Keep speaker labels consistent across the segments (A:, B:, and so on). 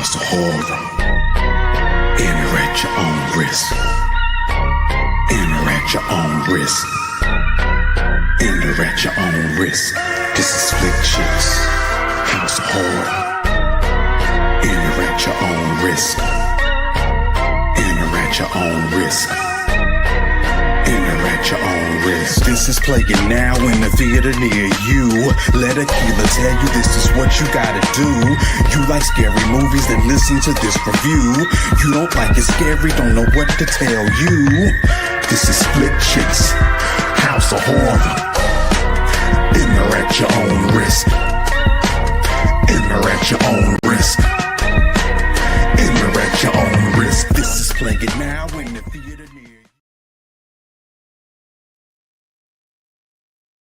A: House of horror. Enter at your own risk. Enter at your own risk. Enter at your own risk. This is Flicchic's House of horror. Enter at your own risk. Enter at your own risk. Enter at your own risk. This is playing now in the theater near you. Let Akila tell you this is what you gotta do. You like scary movies, then listen to this review. You don't like it scary, don't know what to tell you. This is Flicchic's House of horror. Enter at your own risk. Enter at your own risk. Enter at your own risk. This is playing now in the theater near you.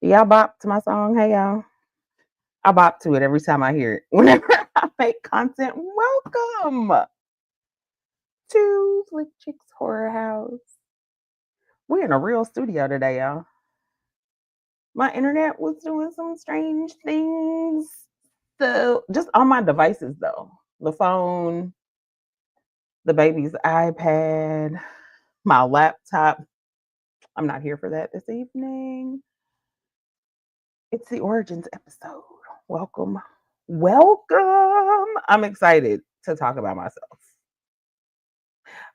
B: Y'all bop to my song? Hey, y'all. I bop to it every time I hear it. Whenever I make content, welcome to Flicchic's Horror House. We're in a real studio today, y'all. My internet was doing some strange things. So, just on my devices, though. The phone, the baby's iPad, my laptop. I'm not here for that this evening. It's the Origins episode. Welcome. Welcome. I'm excited to talk about myself.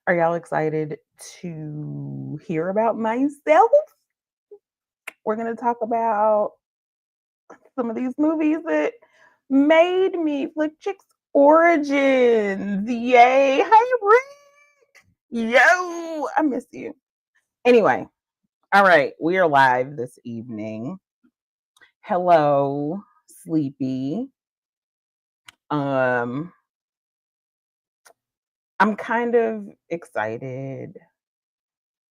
B: Are y'all excited to hear about myself? We're going to talk about some of these movies that made me. Flicchic's Origins. Yay. Hey, Rick. Yo, I miss you. Anyway, all right. We are live this evening. Hello, Sleepy. I'm kind of excited.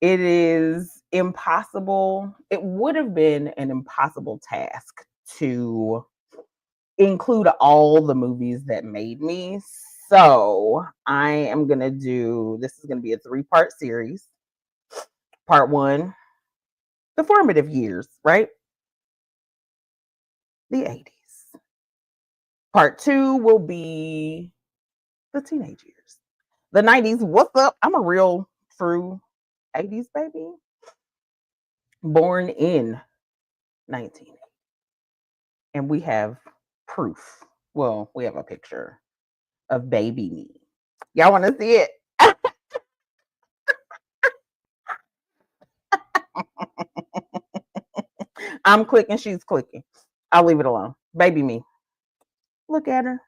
B: It is impossible. It would have been an impossible task to include all the movies that made me. So I am going to this is going to be a 3-part series. Part 1, the formative years, right? The 80s. Part 2 will be the teenage years. The 90s, what's up? I'm a real true 80s baby. Born in 1980. And we have proof. Well, we have a picture of baby me. Y'all want to see it? I'm clicking, she's clicking. I'll leave it alone. Baby me. Look at her.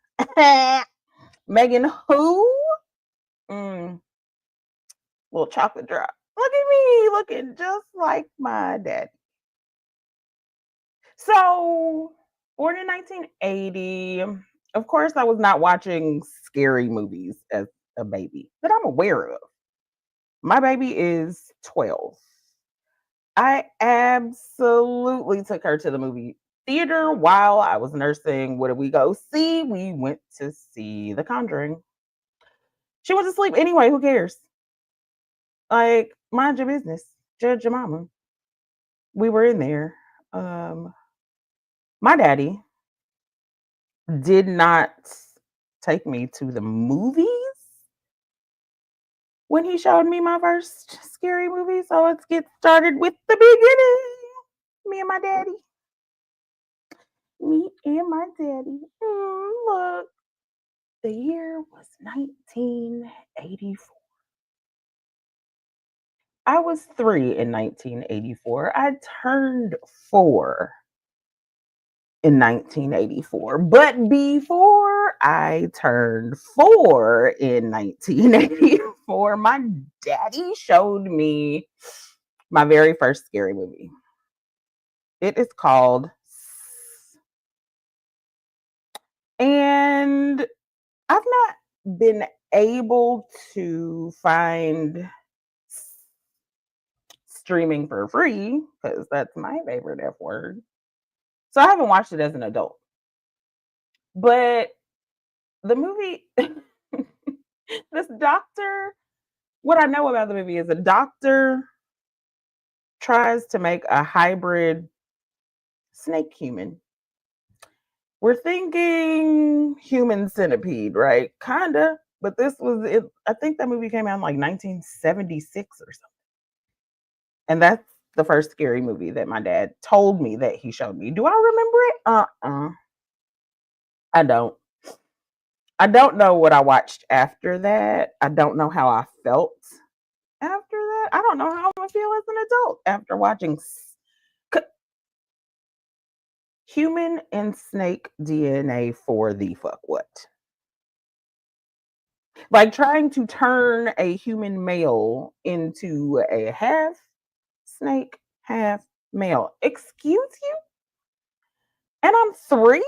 B: Megan who? Little chocolate drop. Look at me looking just like my daddy. So, born in 1980. Of course, I was not watching scary movies as a baby that I'm aware of. My baby is 12. I absolutely took her to the movie theater while I was nursing. What did we go see? We went to see The Conjuring. She went to sleep anyway. Who cares? Like, mind your business. Judge your mama. We were in there. My daddy did not take me to the movies when he showed me my first scary movie. So let's get started with the beginning. Me and my daddy. Look. The year was 1984. I was 3 in 1984. I turned 4 in 1984. But before I turned 4 in 1984, my daddy showed me my very first scary movie. It is called and I've not been able to find streaming for free because that's my favorite F word. So I haven't watched it as an adult. But the movie, this doctor, what I know about the movie is a doctor tries to make a hybrid snake human. We're thinking Human Centipede, right? Kinda, but this was it. I think that movie came out in like 1976 or something. And that's the first scary movie that my dad told me that he showed me. Do I remember it? I don't. I don't know what I watched after that. I don't know how I felt after that. I don't know how I'm gonna feel as an adult after watching human and snake DNA for the fuck what? Like trying to turn a human male into a half snake, half male. Excuse you? And I'm 3?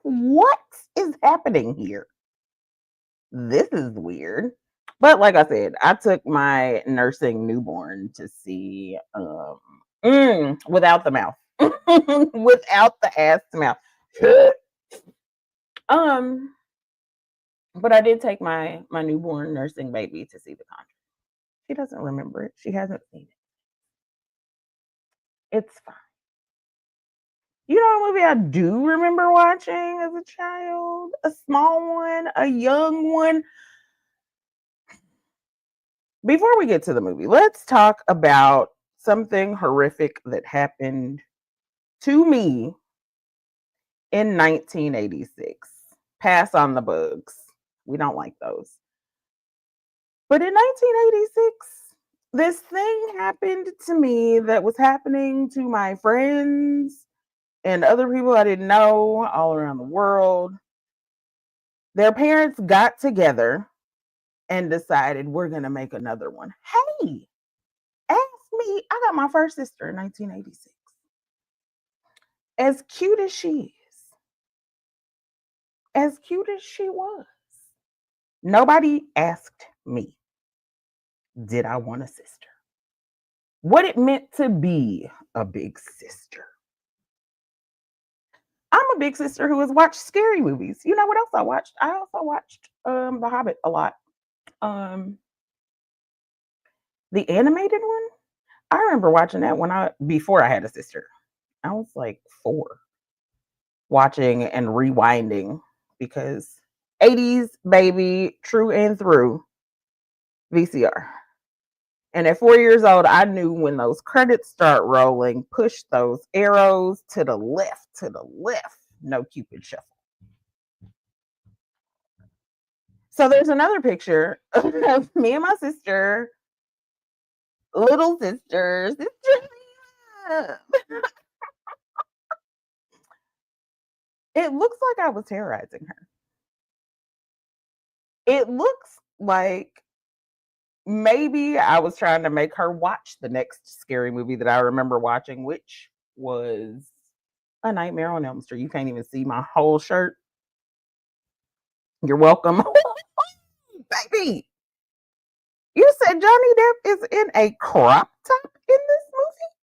B: What is happening here? This is weird. But like I said, I took my nursing newborn to see without the mouth. Without the ass mouth. But I did take my newborn nursing baby to see The Conjuring. She doesn't remember it. She hasn't seen it. It's fine. You know a movie I do remember watching as a child? A small one, a young one. Before we get to the movie, let's talk about something horrific that happened to me in 1986. Pass on the bugs. We don't like those. But in 1986, this thing happened to me that was happening to my friends and other people I didn't know all around the world. Their parents got together and decided we're going to make another one. Hey, ask me. I got my first sister in 1986. As cute as she is, as cute as she was, nobody asked me, did I want a sister? What it meant to be a big sister. I'm a big sister who has watched scary movies. You know what else I watched? I also watched The Hobbit a lot. The animated one? I remember watching that before I had a sister. I was like 4, watching and rewinding because 80s baby, true and through VCR. And at 4 years old, I knew when those credits start rolling, push those arrows to the left, no Cupid shuffle. So there's another picture of me and my sister, little sister. It looks like I was terrorizing her. It looks like maybe I was trying to make her watch the next scary movie that I remember watching, which was A Nightmare on Elm Street. You can't even see my whole shirt. You're welcome. Baby, you said Johnny Depp is in a crop top in this movie?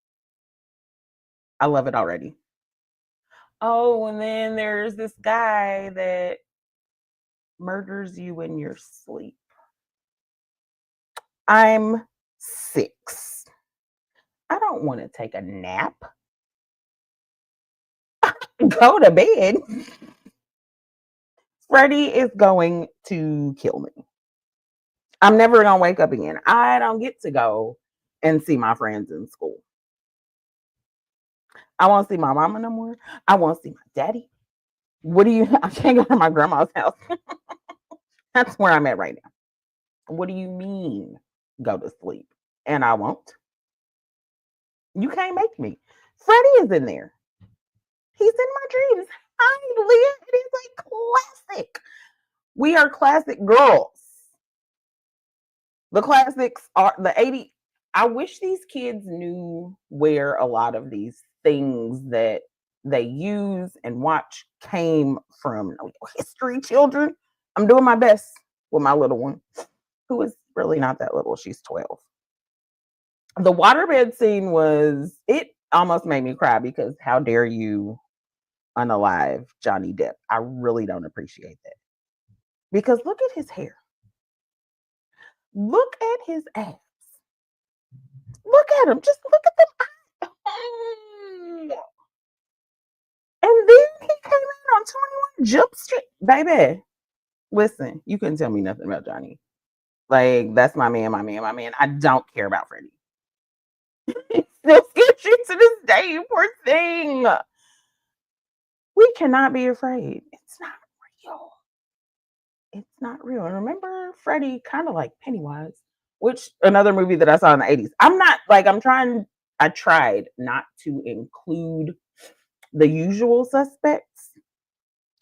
B: I love it already. Oh, and then there's this guy that murders you in your sleep. I'm 6. I don't want to take a nap. Go to bed. Freddy is going to kill me. I'm never going to wake up again. I don't get to go and see my friends in school. I won't see my mama no more. I won't see my daddy. I can't go to my grandma's house. That's where I'm at right now. What do you mean go to sleep? And I won't. You can't make me. Freddy is in there. He's in my dreams. Hi, Leah. It is a classic. We are classic girls. The classics are the 80s. I wish these kids knew where a lot of these things that they use and watch came from. History, children. I'm doing my best with my little one, who is really not that little. She's 12. The waterbed scene it almost made me cry because how dare you unalive Johnny Depp? I really don't appreciate that. Because look at his hair. Look at his abs. Look at him. Just look at them. Jump Street, baby. Listen, you couldn't tell me nothing about Johnny. Like, that's my man, my man, my man. I don't care about Freddie. It still scares you to this day, poor thing. We cannot be afraid. It's not real. It's not real. And remember Freddie, kind of like Pennywise, which another movie that I saw in the 80s. I tried not to include the usual suspects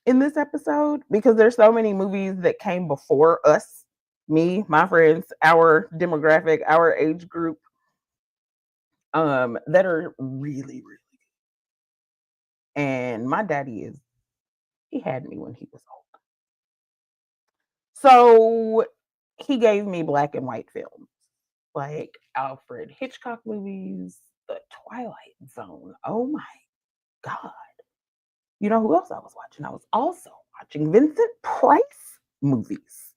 B: in this episode because there's so many movies that came before us, me, my friends, our demographic, our age group, that are really, really good. And my daddy he had me when he was old. So he gave me black and white films like Alfred Hitchcock movies, The Twilight Zone. Oh my God. You know who else I was watching? I was also watching Vincent Price movies.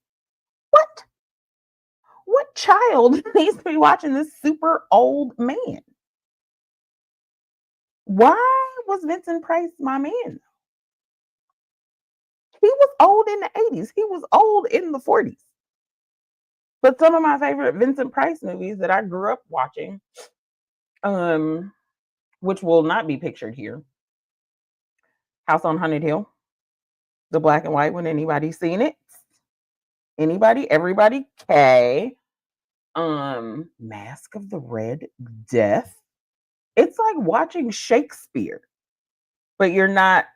B: What? What child needs to be watching this super old man? Why was Vincent Price my man? He was old in the 80s. He was old in the 40s. But some of my favorite Vincent Price movies that I grew up watching, which will not be pictured here. House on Haunted Hill, the black and white one. Anybody seen it? Anybody? Everybody? K. Mask of the Red Death. It's like watching Shakespeare, but you're not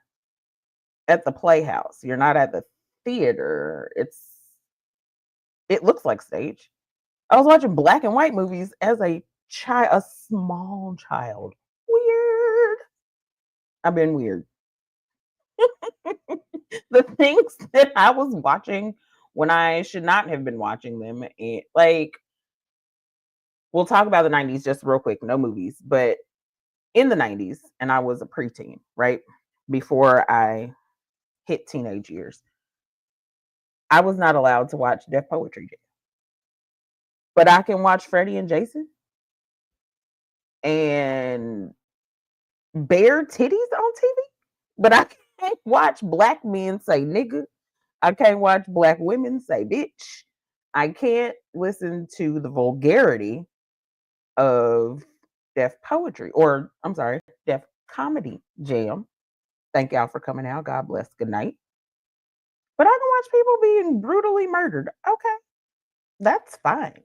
B: at the playhouse. You're not at the theater. It looks like stage. I was watching black and white movies as a child, a small child. Weird. I've been weird. The things that I was watching when I should not have been watching them, like, we'll talk about the 90s just real quick, no movies, but in the 90s, and I was a preteen, right? Before I hit teenage years, I was not allowed to watch Deaf Poetry Jam. But I can watch Freddie and Jason and bare titties on TV. But I can't watch black men say nigga. I can't watch black women say bitch. I can't listen to the vulgarity of Deaf Poetry, or I'm sorry, Deaf Comedy Jam. Thank y'all for coming out. God bless. Good night. But I can watch people being brutally murdered. Okay, that's fine.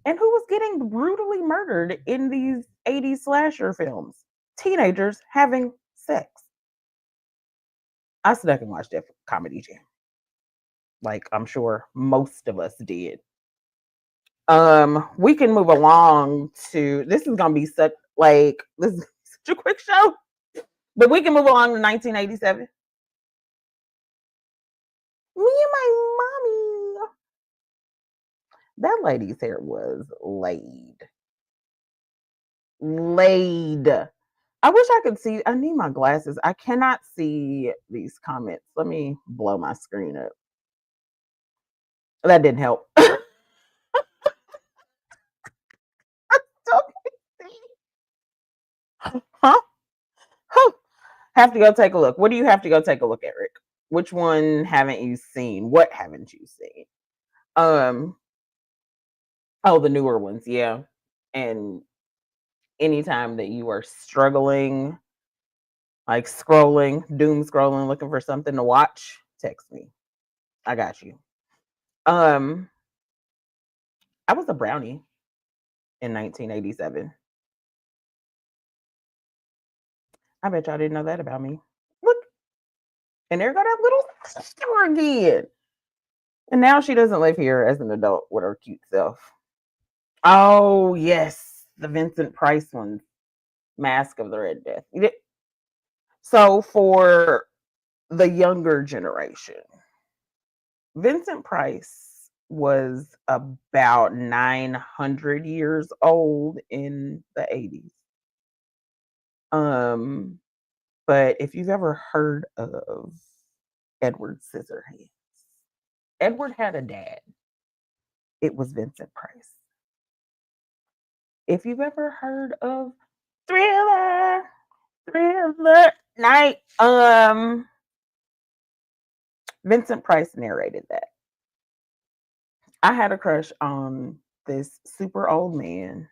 B: And who was getting brutally murdered in these 80s slasher films? Teenagers having sex. I snuck and watched Deaf Comedy Jam. Like I'm sure most of us did. We can move along to this is gonna be such this is such a quick show, but we can move along to 1987. Me and my mommy. That lady's hair was laid. Laid. I wish I could see. I need my glasses. I cannot see these comments. Let me blow my screen up. That didn't help. Huh? Huh. Have to go take a look. What do you have to go take a look at, Rick? Which one haven't you seen? What haven't you seen? Oh, the newer ones, yeah. And anytime that you are struggling, like scrolling, doom scrolling, looking for something to watch, text me. I got you. I was a brownie in 1987. I bet y'all didn't know that about me. Look, and there go that little sister again. And now she doesn't live here as an adult with her cute self. Oh yes, the Vincent Price one, Mask of the Red Death. So for the younger generation, Vincent Price was about 900 years old in the 80s. But if you've ever heard of Edward Scissorhands, Edward had a dad. It was Vincent Price. If you've ever heard of Thriller Night, Vincent Price narrated that. I had a crush on this super old man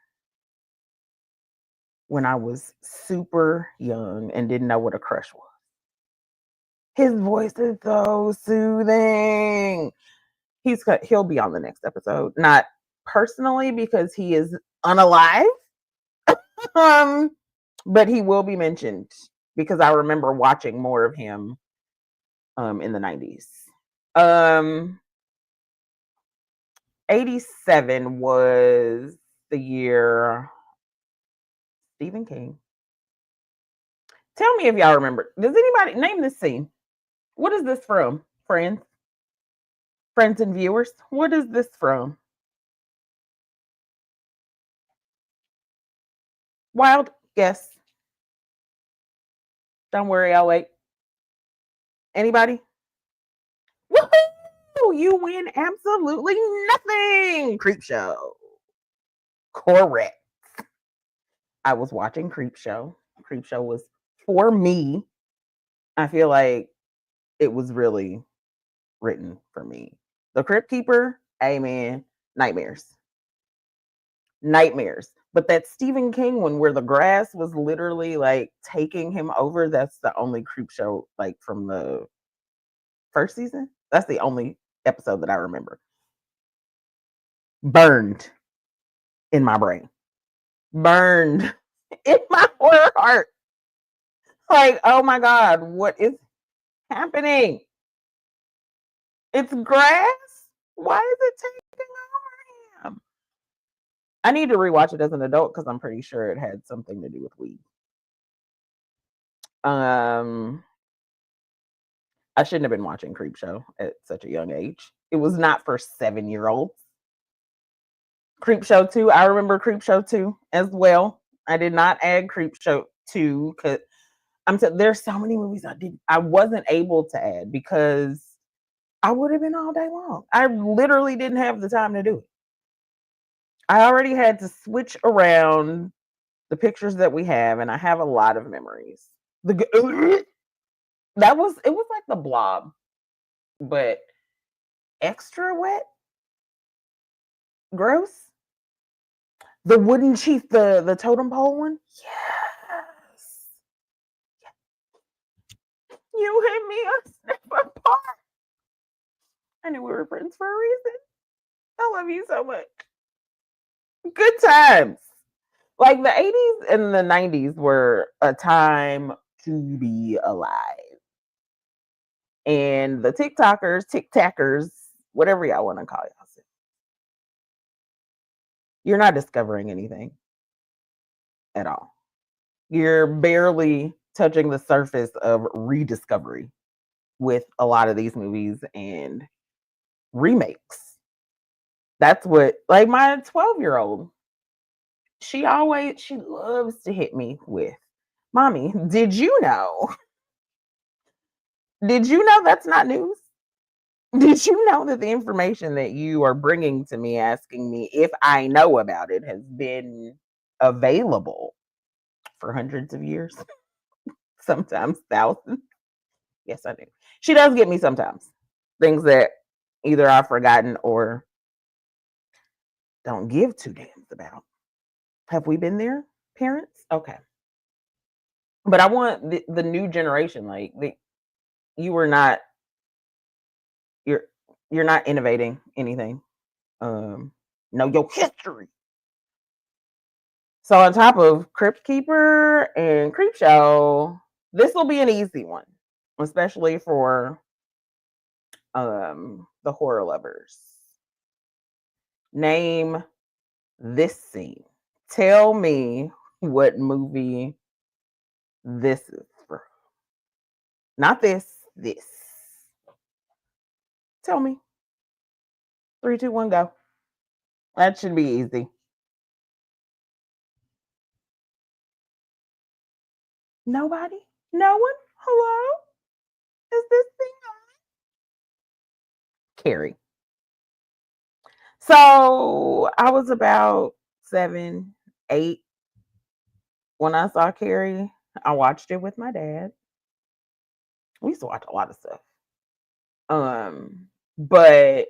B: when I was super young and didn't know what a crush was. His voice is so soothing. He'll be on the next episode. Not personally because he is unalive, but he will be mentioned because I remember watching more of him in the 90s. 87 was the year Stephen King. Tell me if y'all remember. Does anybody name this scene? What is this from, friends? Friends and viewers, what is this from? Wild guess. Don't worry, I'll wait. Anybody? Woohoo! You win absolutely nothing. Creepshow. Correct. I was watching Creepshow. Creepshow was for me. I feel like it was really written for me. The Crypt Keeper, amen. Nightmares. But that Stephen King one where the grass was literally like taking him over, that's the only Creepshow like from the first season. That's the only episode that I remember. Burned in my brain. Burned in my horror heart. Like, oh my God, what is happening? It's grass? Why is it taking over him? I need to rewatch it as an adult because I'm pretty sure it had something to do with weed. I shouldn't have been watching Creepshow at such a young age. It was not for 7-year-olds. Creepshow 2, I remember Creepshow 2 as well. I did not add Creepshow 2 because there's so many movies I wasn't able to add because I would have been all day long. I literally didn't have the time to do it. I already had to switch around the pictures that we have, and I have a lot of memories. It was like the Blob, but extra wet, gross. The wooden chief, the totem pole one. Yes, you hit me a step apart. I knew we were friends for a reason. I love you so much. Good times. Like the 80s and the 90s were a time to be alive. And the TikTokers, TikTakers, whatever y'all want to call y'all, you're not discovering anything at all. You're barely touching the surface of rediscovery with a lot of these movies and remakes. That's what, like my 12-year-old, she loves to hit me with, Mommy, did you know? Did you know that's not news? Did you know that the information that you are bringing to me, asking me if I know about it, has been available for hundreds of years? Sometimes thousands. Yes, I do. She does get me sometimes. Things that either I've forgotten or don't give two damns about. Have we been there, parents? Okay. But I want the new generation, like you're not innovating anything. Know your history. So on top of Crypt Keeper and Creepshow, this will be an easy one, especially for the horror lovers. Name this scene. Tell me what movie this is from. Not this. Tell me. 3, 2, 1, go. That should be easy. Nobody? No one? Hello? Is this thing on? Carrie. So I was about 7, 8 when I saw Carrie. I watched it with my dad. We used to watch a lot of stuff. But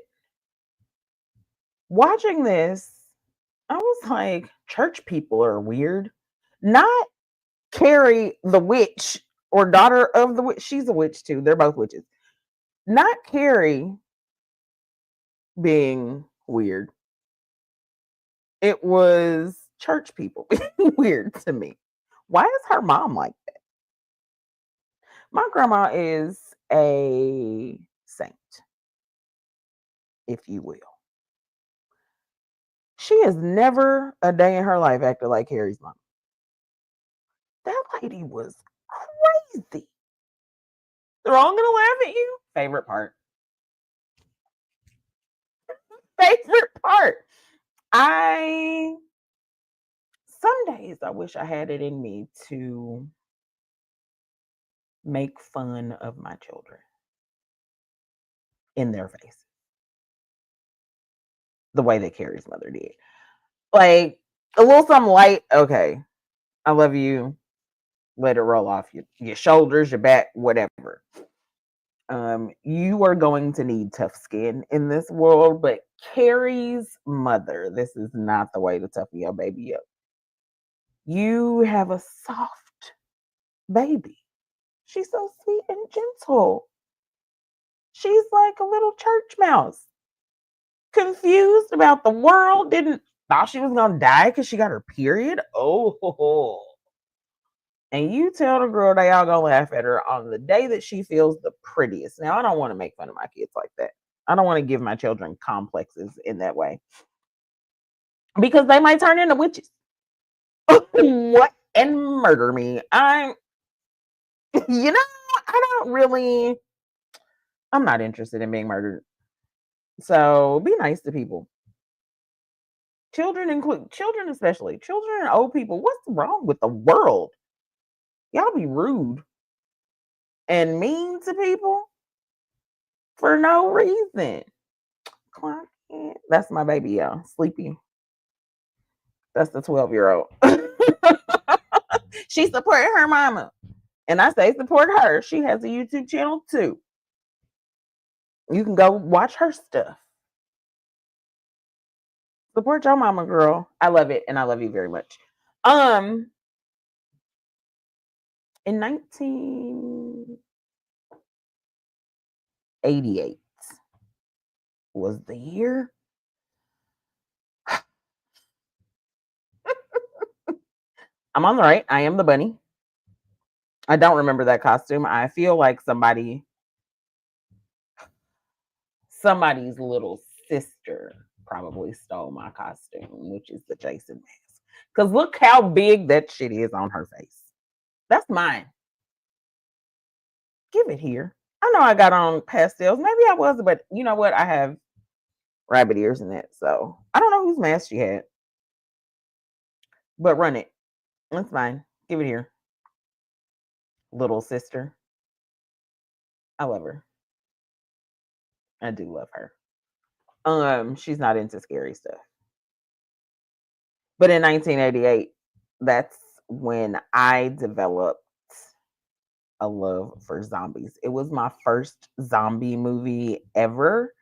B: watching this, I was like, church people are weird. Not Carrie the witch or daughter of the witch. She's a witch too. They're both witches. Not Carrie being weird. It was church people being weird to me. Why is her mom like that? My grandma is a saint, if you will. She has never a day in her life acted like Carrie's mom. That lady was crazy. They're all gonna laugh at you. Favorite part. Favorite part. Some days I wish I had it in me to make fun of my children in their face. The way that Carrie's mother did. Like a little something light, okay. I love you. Let it roll off your shoulders, your back, whatever. You are going to need tough skin in this world, but Carrie's mother, this is not the way to toughen your baby up. You have a soft baby. She's so sweet and gentle. She's like a little church mouse. Confused about the world, thought she was gonna die because she got her period. Oh, and you tell the girl they all gonna laugh at her on the day that she feels the prettiest. Now, I don't want to make fun of my kids like that. I don't want to give my children complexes in that way because they might turn into witches. What? And murder me. I I'm not interested in being murdered. So be nice to people. Children especially. Children and old people. What's wrong with the world? Y'all be rude and mean to people for no reason. That's my baby, y'all. Sleepy. That's the 12-year-old. She supported her mama. And I say support her. She has a YouTube channel too. You can go watch her stuff. Support your mama, girl. I love it, and I love you very much. In 1988 was the year. I'm on the right. I am the bunny. I don't remember that costume. I feel like somebody's little sister probably stole my costume, which is the Jason mask. Because look how big that shit is on her face. That's mine. Give it here. I know I got on pastels. Maybe I was, but you know what? I have rabbit ears in it. So I don't know whose mask she had. But run it. That's fine. Give it here. Little sister. I love her. I do love her. She's not into scary stuff. But in 1988, that's when I developed a love for zombies. It was my first zombie movie ever.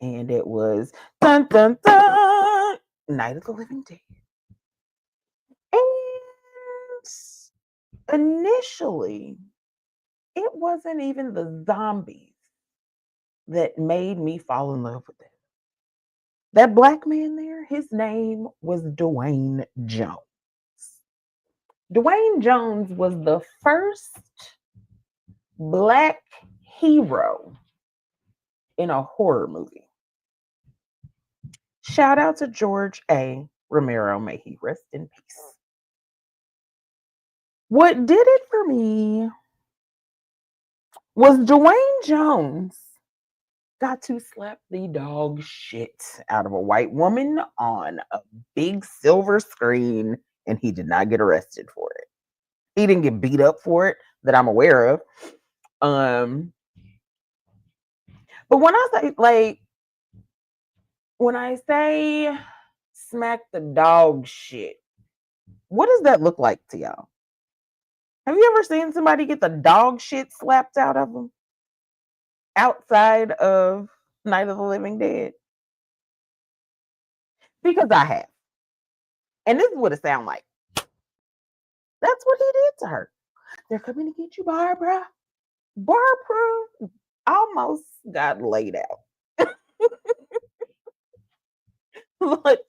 B: And it was dun, dun, dun, Night of the Living Dead. And initially, it wasn't even the zombies that made me fall in love with it. That black man there, his name was Dwayne Jones. Dwayne Jones was the first black hero in a horror movie. Shout out to George A. Romero. May he rest in peace. What did it for me was Dwayne Jones got to slap the dog shit out of a white woman on a big silver screen, and he did not get arrested for it. He didn't get beat up for it that I'm aware of. But when I say smack the dog shit, what does that look like to y'all? Have you ever seen somebody get the dog shit slapped out of them? outside of Night of the Living Dead? Because I have. And this is what it sounds like. That's what he did to her. They're coming to get you, Barbara. Barbara almost got laid out. Look,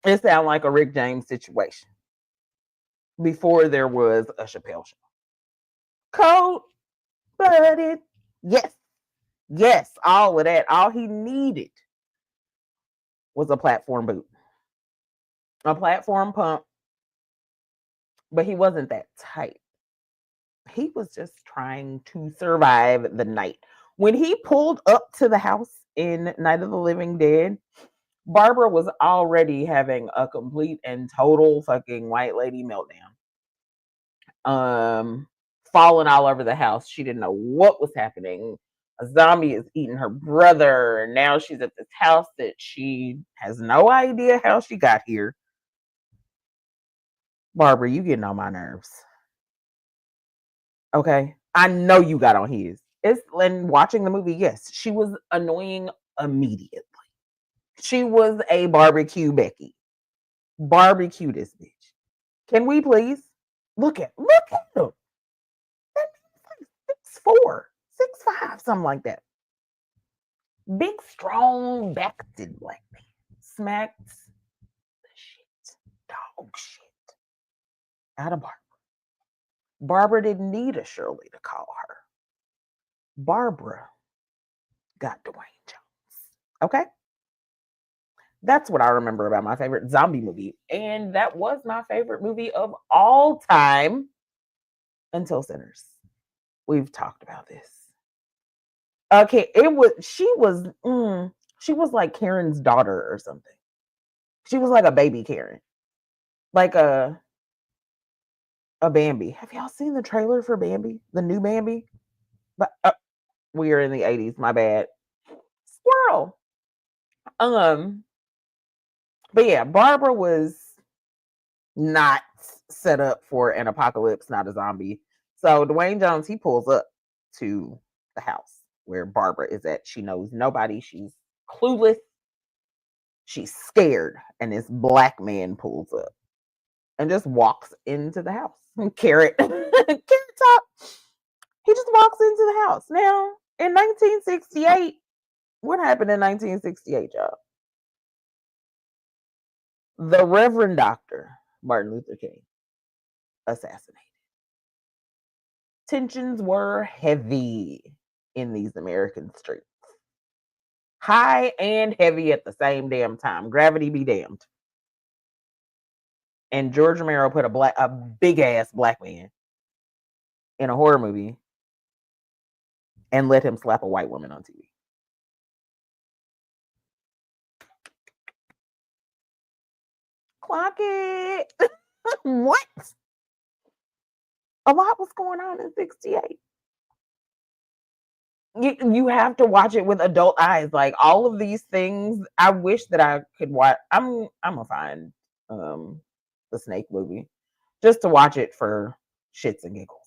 B: it sounds like a Rick James situation before there was a Chappelle show. Cold-blooded. Yes. Yes, all of that. All he needed was a platform boot, a platform pump, but he wasn't that tight. He was just trying to survive the night. When he pulled up to the house in Night of the Living Dead, Barbara was already having a complete and total fucking white lady meltdown. Falling all over the house. She didn't know what was happening. A zombie is eating her brother, and now she's at this house that she has no idea how she got here. Barbara, you getting on my nerves. Okay? I know you got on his. It's when watching the movie, yes, she was annoying immediately. She was a barbecue Becky. Barbecue this bitch. Can we please? Look at him. That man's like 6'4", 6'5", something like that. Big, strong, backed black man. Smacked the shit, dog shit, out of Barbara. Barbara didn't need a Shirley to call her. Barbara got Dwayne Jones. Okay? That's what I remember about my favorite zombie movie. And that was my favorite movie of all time until Sinners. We've talked about this. Okay, she was like Karen's daughter or something. She was like a baby Karen. Like a Bambi. Have y'all seen the trailer for Bambi? The new Bambi? But we are in the 80s, my bad. Squirrel. But yeah, Barbara was not set up for an apocalypse, not a zombie. So Dwayne Jones, he pulls up to the house where Barbara is at. She knows nobody. She's clueless. She's scared. And this black man pulls up and just walks into the house. Carrot Top. He just walks into the house. Now, in 1968, what happened in 1968, y'all? The Reverend Dr. Martin Luther King assassinated. Tensions were heavy in these American streets. High and heavy at the same damn time. Gravity be damned. And George Romero put a big ass black man in a horror movie and let him slap a white woman on TV. Clock it. What? A lot was going on in 68. You have to watch it with adult eyes. Like all of these things, I wish that I could watch. I'm gonna find the Snake movie just to watch it for shits and giggles.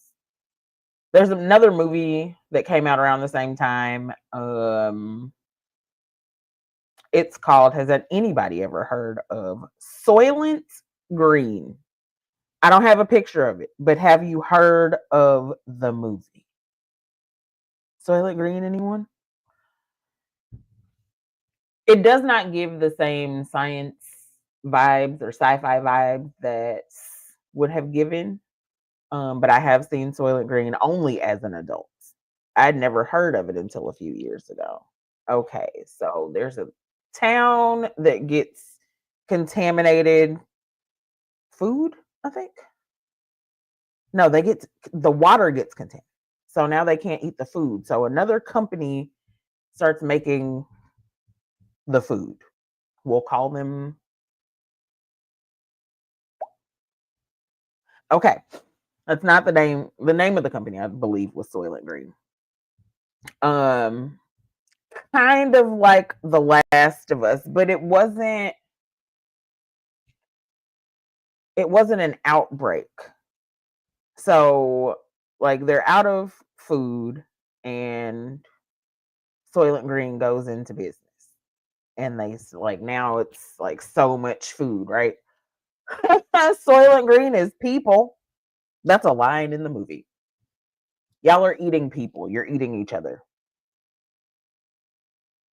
B: There's another movie that came out around the same time. It's called, has anybody ever heard of Soylent Green? I don't have a picture of it, but have you heard of the movie? Soylent Green, anyone? It does not give the same science vibes or sci-fi vibes that would have given, but I have seen Soylent Green only as an adult. I'd never heard of it until a few years ago. Okay, so there's a town that gets contaminated food, I think. No, the water gets contaminated. So now they can't eat the food. So another company starts making the food. We'll call them. Okay. That's not the name. The name of the company, I believe, was Soylent Green. Kind of like The Last of Us, but it wasn't an outbreak. So like they're out of food and Soylent Green goes into business. And they like now it's like so much food, right? Soylent Green is people. That's a line in the movie. Y'all are eating people. You're eating each other.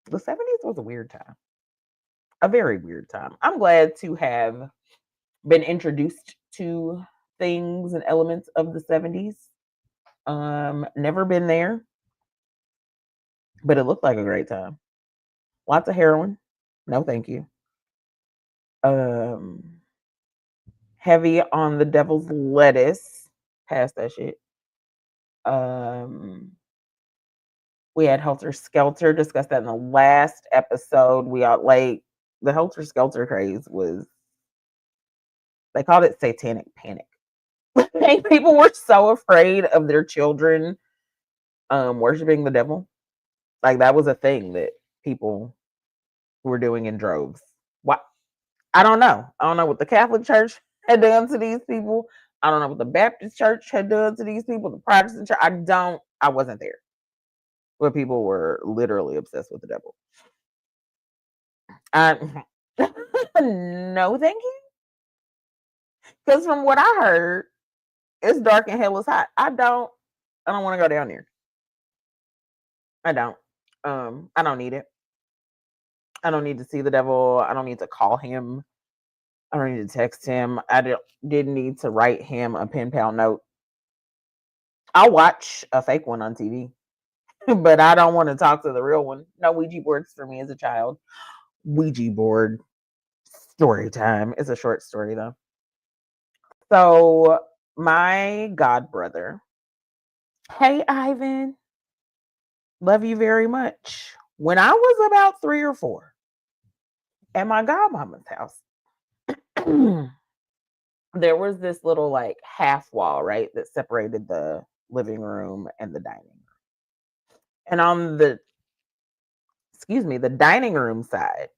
B: The 70s was a weird time. A very weird time. I'm glad to have been introduced to things and elements of the 70s. Never been there, but it looked like a great time. Lots of heroin. No, thank you. Heavy on the devil's lettuce. Past that shit. We had Helter Skelter, discussed that in the last episode. We all like the Helter Skelter craze was, they called it satanic panic. People were so afraid of their children worshiping the devil. Like that was a thing that people were doing in droves. What? I don't know. I don't know what the Catholic Church had done to these people. I don't know what the Baptist Church had done to these people, the Protestant Church. I wasn't there. Where people were literally obsessed with the devil. No, thank you. Because from what I heard, it's dark and hell is hot. I don't want to go down there. I don't. I don't need it. I don't need to see the devil. I don't need to call him. I don't need to text him. I didn't need to write him a pen pal note. I'll watch a fake one on TV, but I don't want to talk to the real one. No Ouija boards for me as a child. Ouija board story time. It's a short story though. So my god brother, hey Ivan, love you very much. When I was about 3 or 4 at my godmama's house, there was this little like half wall, right, that separated the living room and the dining room. And on the dining room side,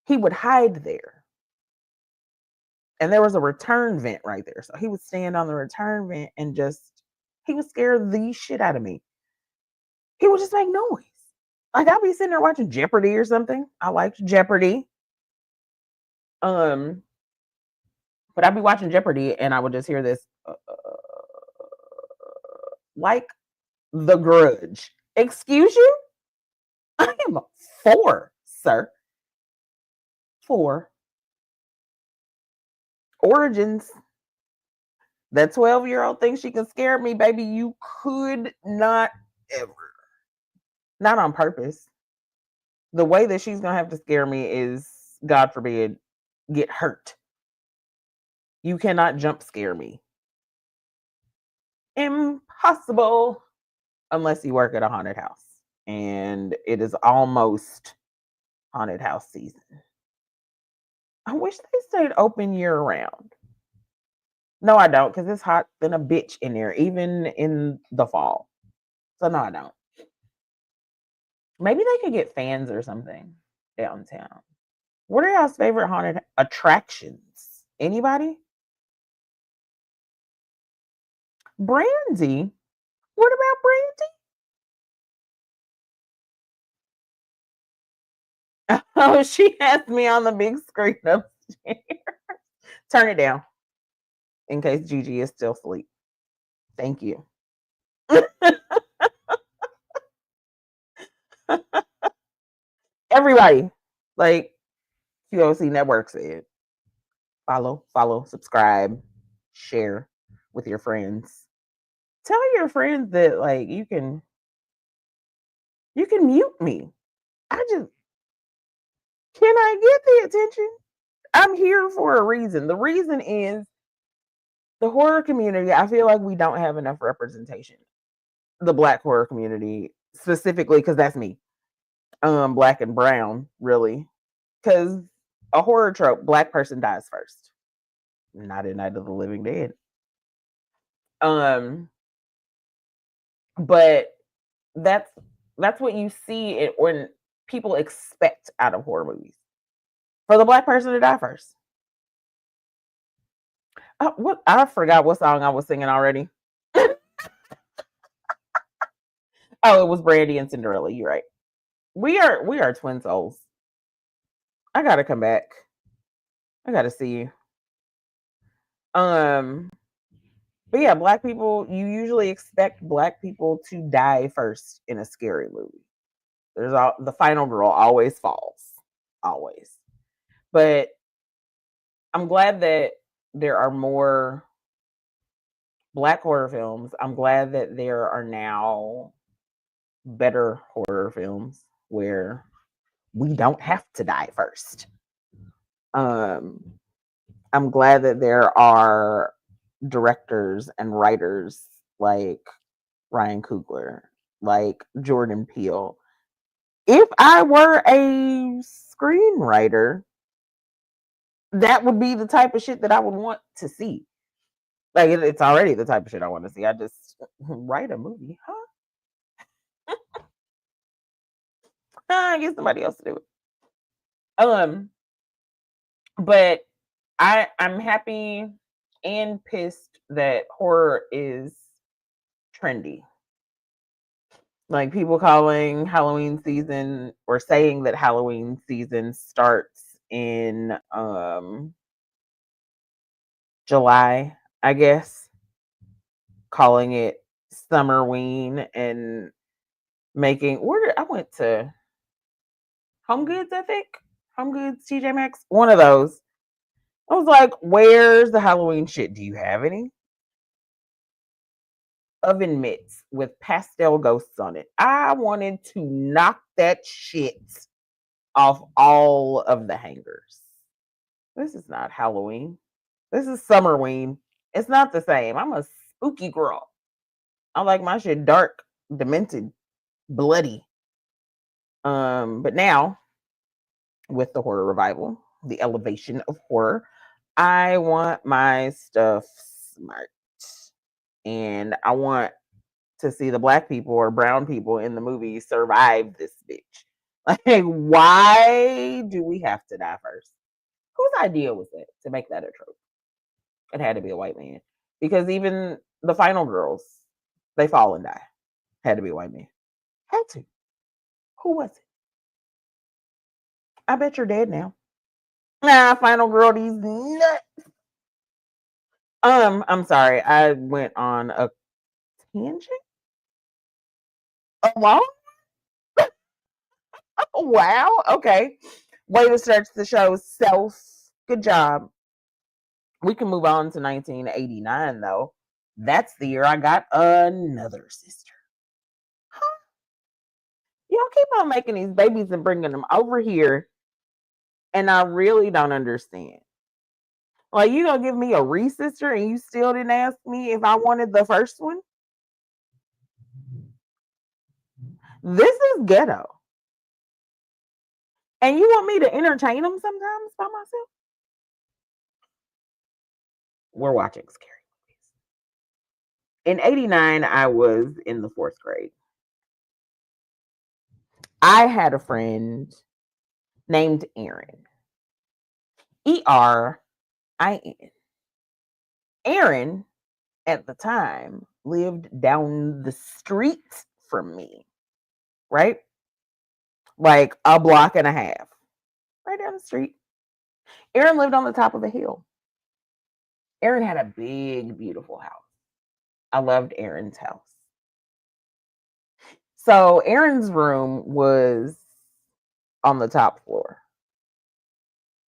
B: he would hide there. And there was a return vent right there. So he would stand on the return vent and he would scare the shit out of me. He would just make noise. Like I'd be sitting there watching Jeopardy or something. I liked Jeopardy. But I'd be watching Jeopardy and I would just hear this like The Grudge. Excuse you? I am 4, sir. 4. Origins. That 12-year-old thinks she can scare me, baby. You could not ever. Not on purpose. The way that she's going to have to scare me is, God forbid, get hurt. You cannot jump scare me. Impossible. Unless you work at a haunted house. And it is almost haunted house season. I wish they stayed open year round. No, I don't, because it's hot than a bitch in there, even in the fall. So no, I don't. Maybe they could get fans or something downtown. What are y'all's favorite haunted attractions? Anybody? Brandy? What about Brandy? Oh, she has me on the big screen upstairs. Turn it down in case Gigi is still asleep. Thank you. Everybody, like QOC Network said, follow, subscribe, share with your friends. Tell your friends that like you can mute me. Can I get the attention? I'm here for a reason. The reason is the horror community. I feel like we don't have enough representation. The Black horror community specifically, because that's me. Black and brown, really. Because a horror trope, Black person dies first. Not in Night of the Living Dead. But that's what you see when people expect out of horror movies. For the Black person to die first. What I forgot what song I was singing already. Oh, it was Brandy and Cinderella. You're right. We are twin souls. I gotta come back. I gotta see you. But yeah, black people, you usually expect black people to die first in a scary movie. The final girl always falls. Always. But I'm glad that there are more black horror films. I'm glad that there are now better horror films where we don't have to die first. I'm glad that there are directors and writers like Ryan Coogler, like Jordan Peele. If I were a screenwriter, that would be the type of shit that I would want to see. Like it's already the type of shit I want to see. I just write a movie, huh? I get somebody else to do it. But I'm happy and pissed that horror is trendy. Like people calling Halloween season or saying that Halloween season starts in July, I guess. Calling it Summerween and making I went to Home Goods, I think. Home Goods, TJ Maxx, one of those. I was like, where's the Halloween shit? Do you have any? Oven mitts with pastel ghosts on it. I wanted to knock that shit off all of the hangers. This is not Halloween. This is Summerween. It's not the same. I'm a spooky girl. I like my shit dark, demented, bloody. But now with the horror revival, the elevation of horror, I want my stuff smart. And I want to see the black people or brown people in the movie survive this bitch. Like, why do we have to die first? Whose idea was it to make that a trope? It had to be a white man. Because even the final girls, they fall and die. Had to be a white man. Had to. Who was it? I bet you're dead now. Nah, final girl, these nuts. I'm sorry. I went on a tangent. Alone? Oh, wow. Okay. Way to start the show self. Good job. We can move on to 1989, though. That's the year I got another sister. Huh? Y'all keep on making these babies and bringing them over here, and I really don't understand. Like, you gonna give me a re-sister and you still didn't ask me if I wanted the first one? This is ghetto. And you want me to entertain them sometimes by myself? We're watching scary movies. In 89, I was in the 4th grade. I had a friend named Erin. Erin. Erin, at the time, lived down the street from me, right? Like a block and a half, right down the street. Erin lived on the top of a hill. Erin had a big, beautiful house. I loved Erin's house. So Erin's room was on the top floor.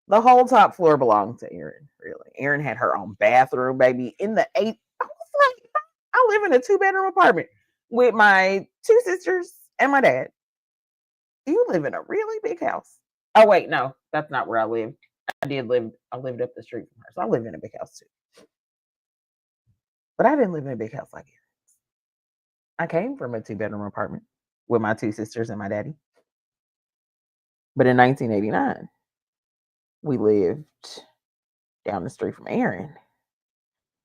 B: The whole top floor belonged to Erin, really. Erin had her own bathroom, baby. In the 8th, I was like, I live in a 2-bedroom apartment with my 2 sisters and my dad. You live in a really big house. Oh, wait, no, that's not where I lived. I lived up the street from her. So I lived in a big house too. But I didn't live in a big house like Erin's. I came from a 2-bedroom apartment with my 2 sisters and my daddy. But in 1989, we lived down the street from Erin.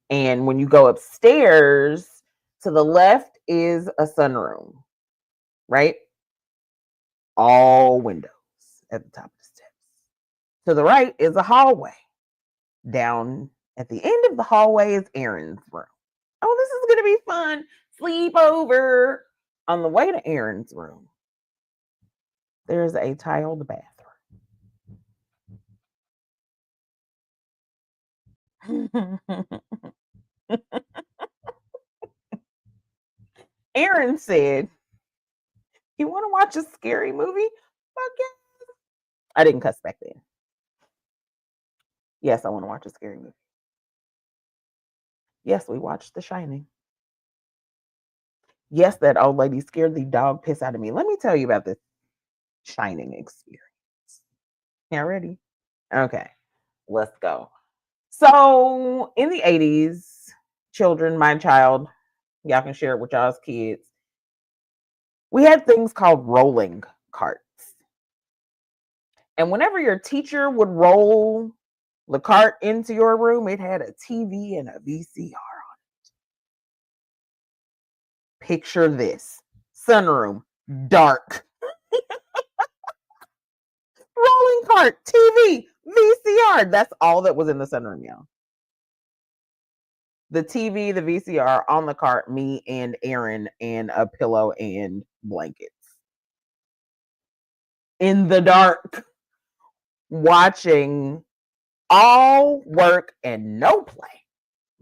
B: And when you go upstairs, to the left is a sunroom, right? All windows at the top of the steps. To the right is a hallway. Down at the end of the hallway is Erin's room. Oh, this is going to be fun. Sleepover. On the way to Aaron's room, there's a tiled bathroom. Aaron said, "You want to watch a scary movie? Fuck yeah." I didn't cuss back then. Yes, I want to watch a scary movie. Yes, we watched The Shining. Yes, that old lady scared the dog piss out of me. Let me tell you about this Shining experience. Y'all ready? Okay, let's go. So in the 80s, children, my child, y'all can share it with y'all's kids. We had things called rolling carts. And whenever your teacher would roll the cart into your room, it had a TV and a VCR on it. Picture this: sunroom, dark, rolling cart, TV, VCR. That's all that was in the sunroom, y'all. The TV, the VCR on the cart, me and Aaron, and a pillow and blankets. In the dark, watching all work and no play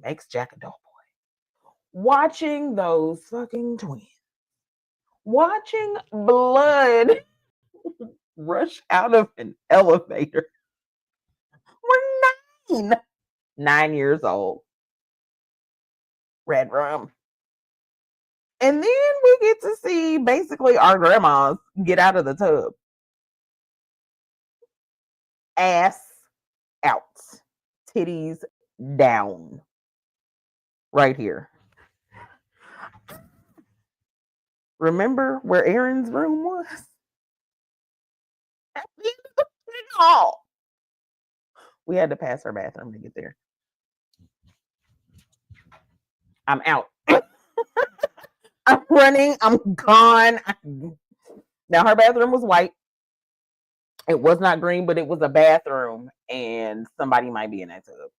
B: makes Jack a dull boy. Watching those fucking twins. Watching blood rush out of an elevator. We're 9 years old. Red room. And then we get to see basically our grandmas get out of the tub. Ass out. Titties down. Right here. Remember where Aaron's room was? At the end of the hall. We had to pass her bathroom to get there. I'm out. I'm running. I'm gone. Now, her bathroom was white. It was not green, but it was a bathroom, and somebody might be in that tub.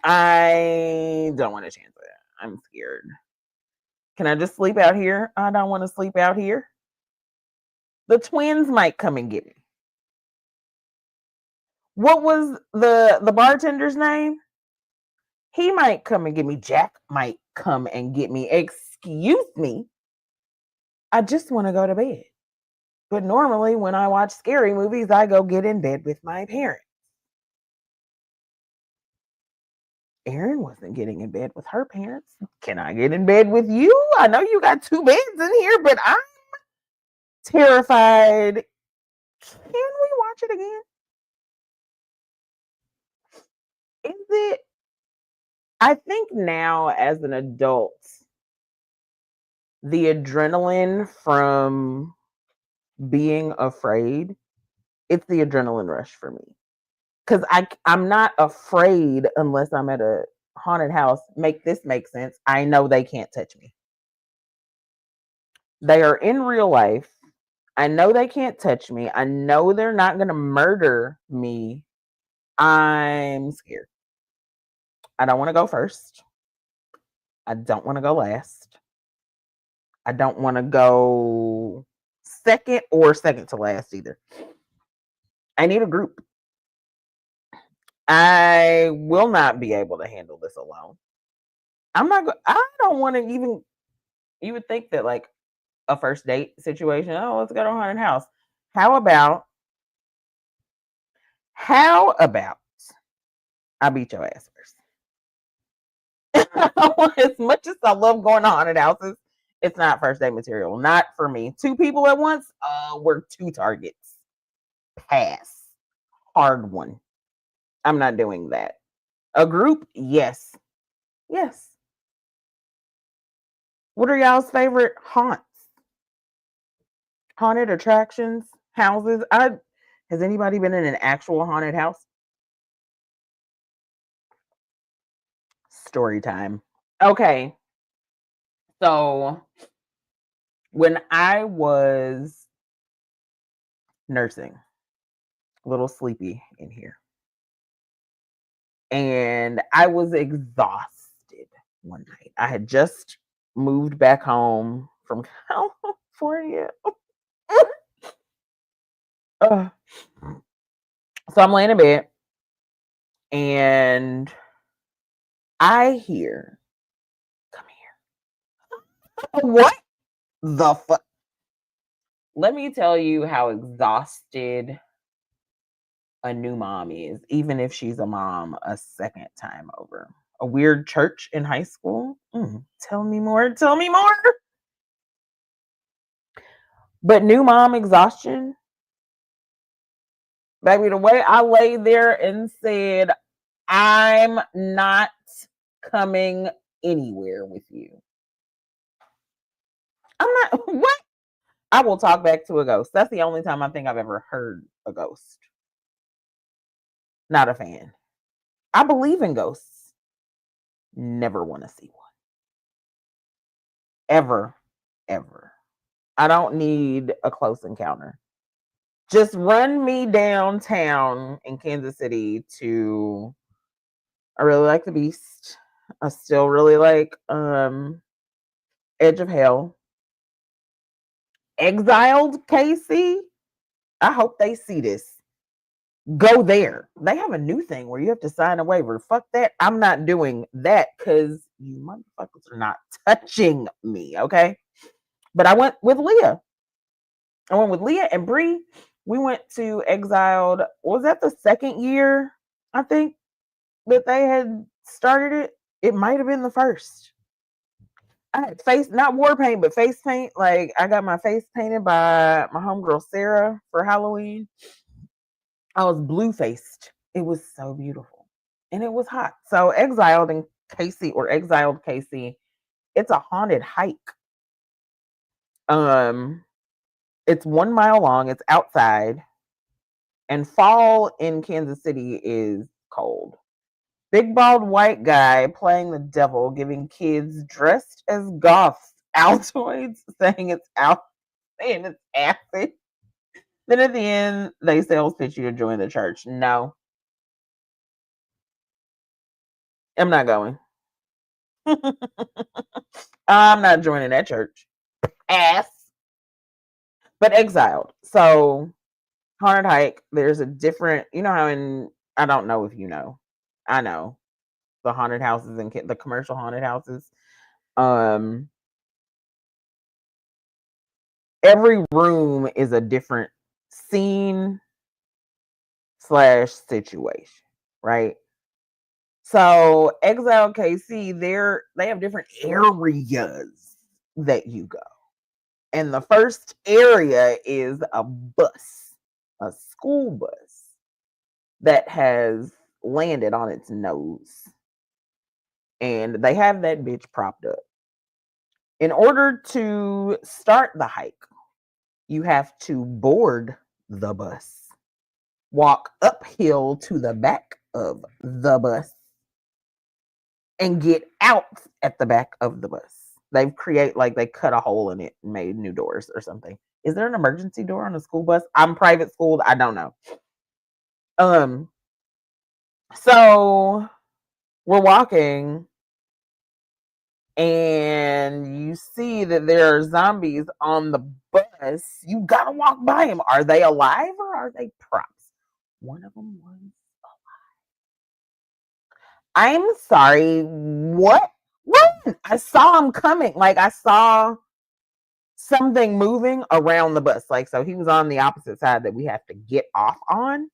B: I don't want to chance it. I'm scared. Can I just sleep out here? I don't want to sleep out here. The twins might come and get me. What was the bartender's name? He might come and get me. Jack might come and get me. Excuse me. I just want to go to bed. But normally when I watch scary movies, I go get in bed with my parents. Erin wasn't getting in bed with her parents. Can I get in bed with you? I know you got 2 beds in here, but I'm terrified. Can we watch it again? Is it? I think now as an adult, the adrenaline from being afraid, it's the adrenaline rush for me. Because I'm not afraid unless I'm at a haunted house. Make this make sense. I know they can't touch me. They are in real life. I know they can't touch me. I know they're not going to murder me. I'm scared. I don't want to go first. I don't want to go last. I don't want to go second or second to last either. I need a group. I will not be able to handle this alone. I don't want to even, you would think that like a first date situation, oh, let's go to a haunted house. How about I beat your ass first? As much as I love going to haunted houses, it's not first date material. Not for me. 2 people at once, we're 2 targets. Pass. Hard one. I'm not doing that. A group? Yes. Yes. What are y'all's favorite haunts? Haunted attractions? Houses? Has anybody been in an actual haunted house? Story time. Okay. So when I was nursing, a little sleepy in here, and I was exhausted one night. I had just moved back home from California. So I'm laying in bed and I hear, come here. What the fuck? Let me tell you how exhausted a new mom is, even if she's a mom a second time over. A weird church in high school? Tell me more. Tell me more. But new mom exhaustion, baby, the way I lay there and said, I'm not coming anywhere with you. I'm not, what? I will talk back to a ghost. That's the only time I think I've ever heard a ghost. Not a fan. I believe in ghosts. Never want to see one. Ever, ever. I don't need a close encounter. Just run me downtown in Kansas City to, I really like The Beast. I still really like Edge of Hell. Exiled Casey. I hope they see this. Go there. They have a new thing where you have to sign a waiver. Fuck that. I'm not doing that because you motherfuckers are not touching me, okay? But I went with Leah. I went with Leah and Bree. We went to Exiled. Was that the second year, I think, that they had started it? It might have been the first. I had face, not war paint, but face paint. Like, I got my face painted by my homegirl Sarah for Halloween. I was blue faced. It was so beautiful. And it was hot. So Exiled in Casey, or Exiled Casey, it's a haunted hike. It's 1 mile long, it's outside. And fall in Kansas City is cold. Big bald white guy playing the devil, giving kids dressed as goths Altoids, saying it's acid. Then at the end, they sales pitch you to join the church. No, I'm not going. I'm not joining that church. Ass. But Exiled. So haunted hike. There's a different. You know how in, I don't know if you know. I know the haunted houses and the commercial haunted houses. Every room is a different scene / situation, right? So Exile KC, they have different areas that you go. And the first area is a bus, a school bus that has landed on its nose. And they have that bitch propped up. In order to start the hike, you have to board the bus, walk uphill to the back of the bus, and get out at the back of the bus. They cut a hole in it and made new doors or something. Is there an emergency door on a school bus? I'm private schooled. I don't know. So we're walking and you see that there are zombies on the bus. You gotta walk by them. Are they alive or are they props? One of them was alive. I'm sorry. What? Run! I saw him coming. Like, I saw something moving around the bus. Like, so he was on the opposite side that we have to get off on.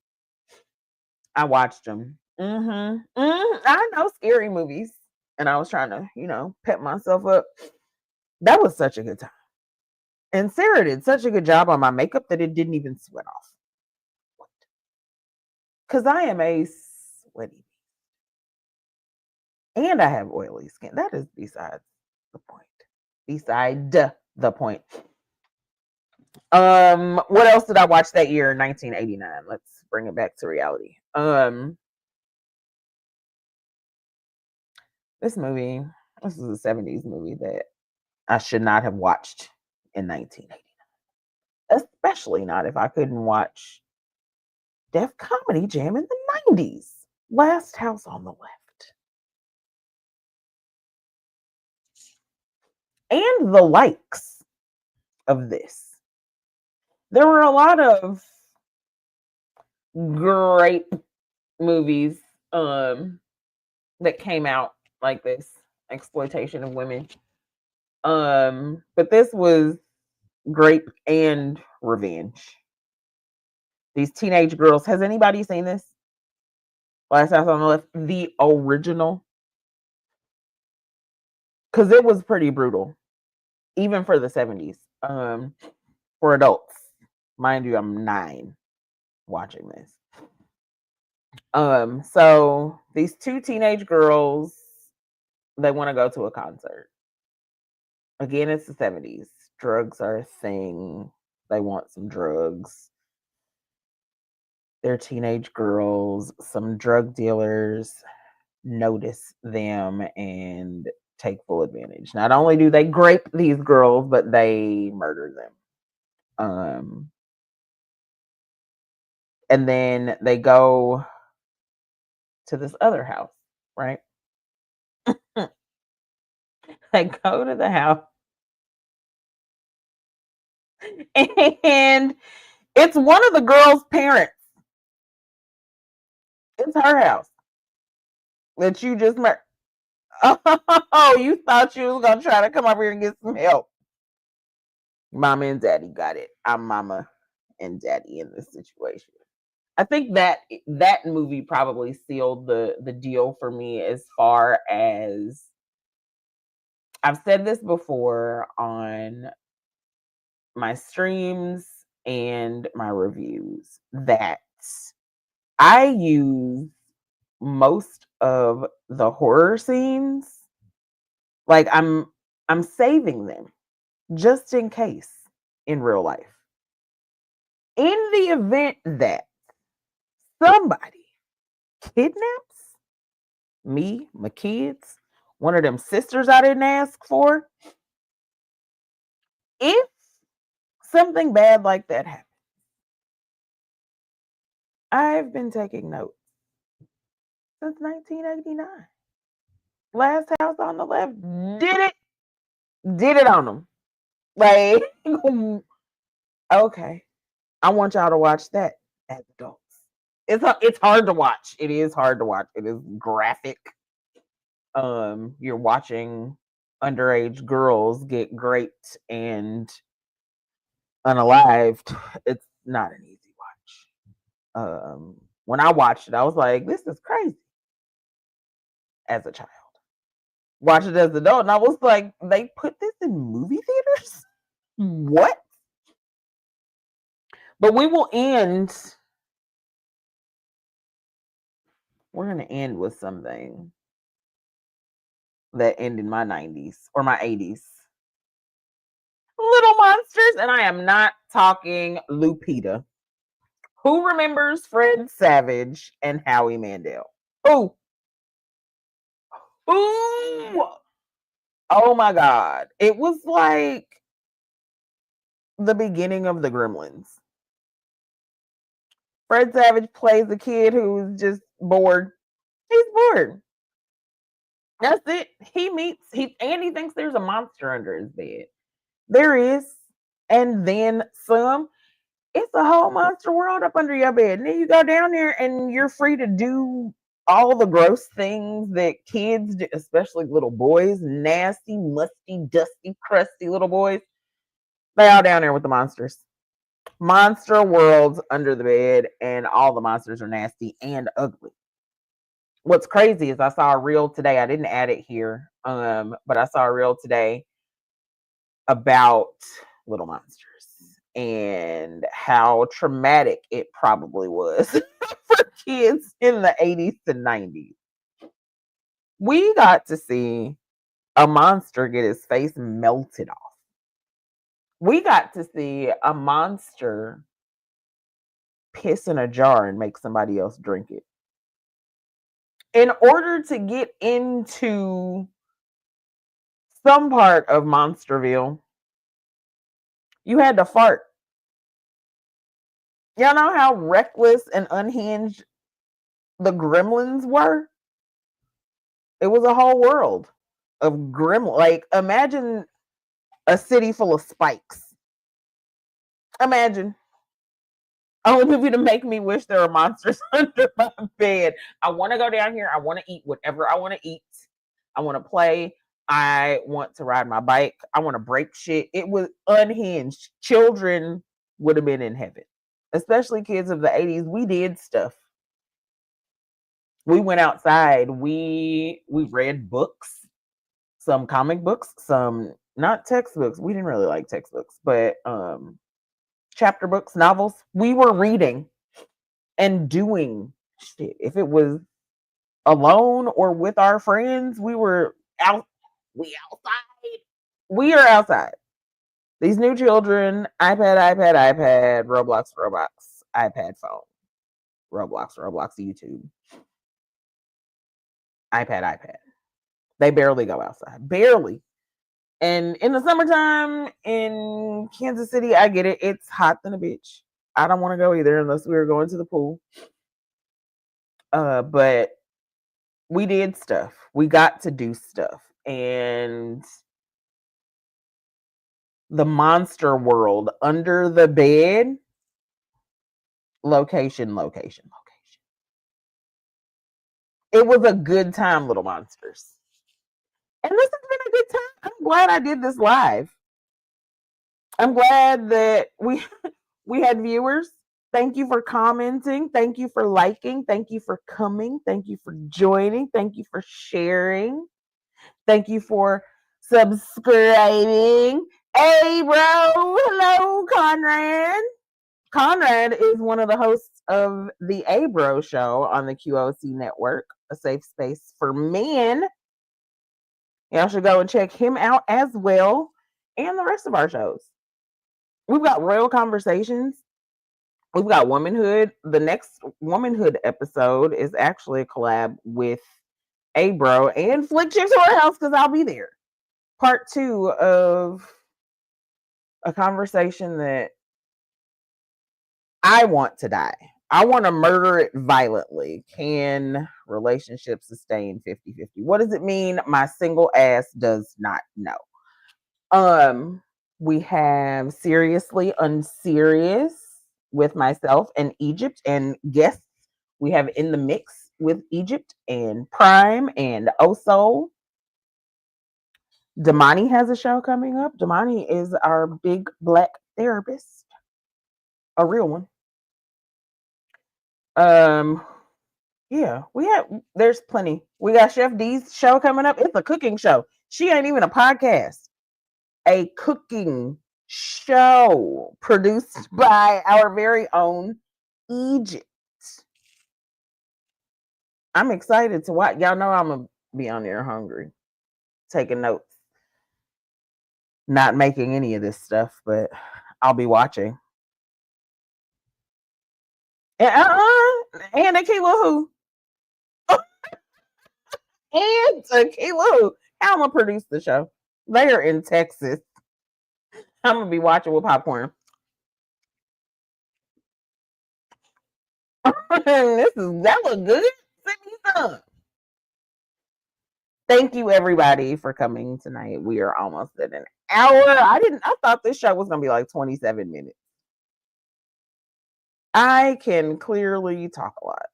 B: I watched him. I know scary movies. And I was trying to, pep myself up. That was such a good time. And Sarah did such a good job on my makeup that it didn't even sweat off. Because I am a sweaty. And I have oily skin. That is besides the point. Beside the point. What else did I watch that year in 1989? Let's bring it back to reality. This is a 70s movie that I should not have watched in 1989. Especially not if I couldn't watch Def Comedy Jam in the 90s. Last House on the Left. and the likes of this. There were a lot of great movies that came out like this, exploitation of women. But this was grape and revenge. These teenage girls. Has anybody seen this? Last House on the Left, the original, because it was pretty brutal, even for the 70s. For adults, mind you, I'm 9 watching this. So these 2 teenage girls, they want to go to a concert. Again, it's the 70s. Drugs are a thing. They want some drugs. They're teenage girls. Some drug dealers notice them and take full advantage. Not only do they grape these girls, but they murder them. And then they go to this other house, right? They go to the house, and it's one of the girls' parents. It's her house that you just met. Oh, you thought you was gonna try to come over here and get some help. Mama and daddy got it. I'm mama and daddy in this situation. I think that movie probably sealed the deal for me, as far as I've said this before on my streams and my reviews, that I use most of the horror scenes, like I'm saving them just in case in real life. In the event that somebody kidnaps me, my kids, one of them sisters I didn't ask for, if something bad like that happens, I've been taking notes since 1989. Last House on the Left did it on them. Like, okay, I want y'all to watch that as adults. It's hard to watch. It is hard to watch. It is graphic. You're watching underage girls get raped and unalived. It's not an easy watch. When I watched it, I was like, this is crazy. As a child, watched it as an adult, and I was like, they put this in movie theaters? What? But we're going to end with something that ended my 90s or my 80s. Little Monsters, and I am not talking Lupita. Who remembers Fred Savage and Howie Mandel? Who? Ooh! Oh my God. It was like the beginning of the Gremlins. Fred Savage plays a kid who's just bored. He's bored. That's it. He thinks there's a monster under his bed. There is. And then some. It's a whole monster world up under your bed. And then you go down there and you're free to do all the gross things that kids do, especially little boys, nasty, musty, dusty, crusty little boys. They all down there with the monsters. Monster worlds under the bed, and all the monsters are nasty and ugly. What's crazy is I saw a reel today. I didn't add it here, but I saw a reel today about Little Monsters and how traumatic it probably was for kids in the 80s to 90s. We got to see a monster get his face melted off. We got to see a monster piss in a jar and make somebody else drink it. In order to get into some part of Monsterville, you had to fart. Y'all know how reckless and unhinged the Gremlins were? It was a whole world of gremlin. Like, imagine a city full of spikes. Imagine. Only movie to make me wish there were monsters under my bed. I want to go down here. I want to eat whatever I want to eat. I want to play. I want to ride my bike. I want to break shit. It was unhinged. Children would have been in heaven, especially kids of the 80s. We did stuff. We went outside. We read books, some comic books, some not textbooks. We didn't really like textbooks, but chapter books, novels. We were reading and doing shit. If it was alone or with our friends, we were out. We outside. We are outside. These new children, iPad, Roblox, iPad phone, Roblox, YouTube, iPad. They barely go outside. Barely. And in the summertime in Kansas City, I get it. It's hot than a bitch. I don't want to go either unless we were going to the pool. But we did stuff. We got to do stuff. And the monster world under the bed, location. It was a good time, little monsters. And this has been a good time. I'm glad I did this live. I'm glad that we had viewers. Thank you for commenting. Thank you for liking. Thank you for coming. Thank you for joining. Thank you for sharing. Thank you for subscribing. Hey, bro. Hello, Conrad. Conrad is one of the hosts of the Abro Show on the QOC network, a safe space for men. Y'all should go and check him out as well, and the rest of our shows. We've got Royal Conversations. We've got Womanhood. The next Womanhood episode is actually a collab with Abro and Flicchic House because I'll be there. Part 2 of a conversation that I want to die. I want to murder it violently. Can relationships sustain 50-50? What does it mean? My single ass does not know. We have Seriously Unserious with myself and Egypt and guests. We have In the Mix with Egypt and Prime and Oso. Damani has a show coming up. Damani is our big black therapist. A real one. Yeah, there's plenty. We got Chef D's show coming up. It's a cooking show. She ain't even a podcast. A cooking show produced by our very own Egypt. I'm excited to watch. Y'all know I'm gonna be on there hungry, taking notes. Not making any of this stuff, but I'll be watching. And Akila who? And Akila who? How I'm gonna produce the show? They are in Texas. I'm gonna be watching with popcorn. That look good. Send me some. Thank you everybody for coming tonight. We are almost at an hour. I thought this show was gonna be like 27 minutes. I can clearly talk a lot.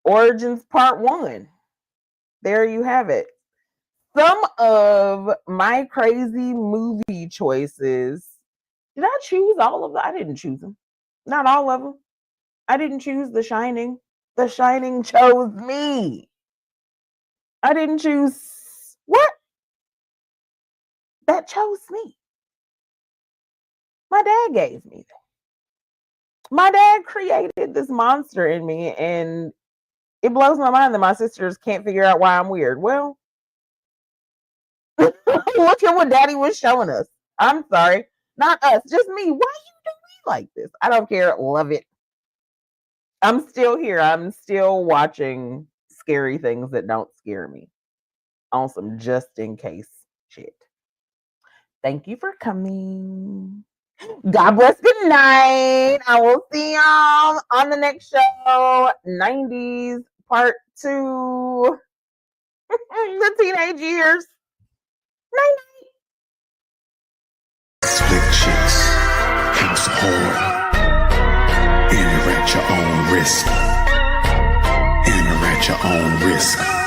B: Origins Part 1. There you have it. Some of my crazy movie choices. Did I choose all of them? I didn't choose them. Not all of them. I didn't choose The Shining. The Shining chose me. I didn't choose what? That chose me. My dad gave me that. My dad created this monster in me, and it blows my mind that my sisters can't figure out why I'm weird. Well, look at what Daddy was showing us. I'm sorry, not us, just me. Why you do me like this? I don't care. Love it. I'm still here. I'm still watching scary things that don't scare me on some just in case shit. Thank you for coming. God bless. Good night. I will see y'all on the next show. 90s Part 2. The teenage years. Night night.
A: at your own risk.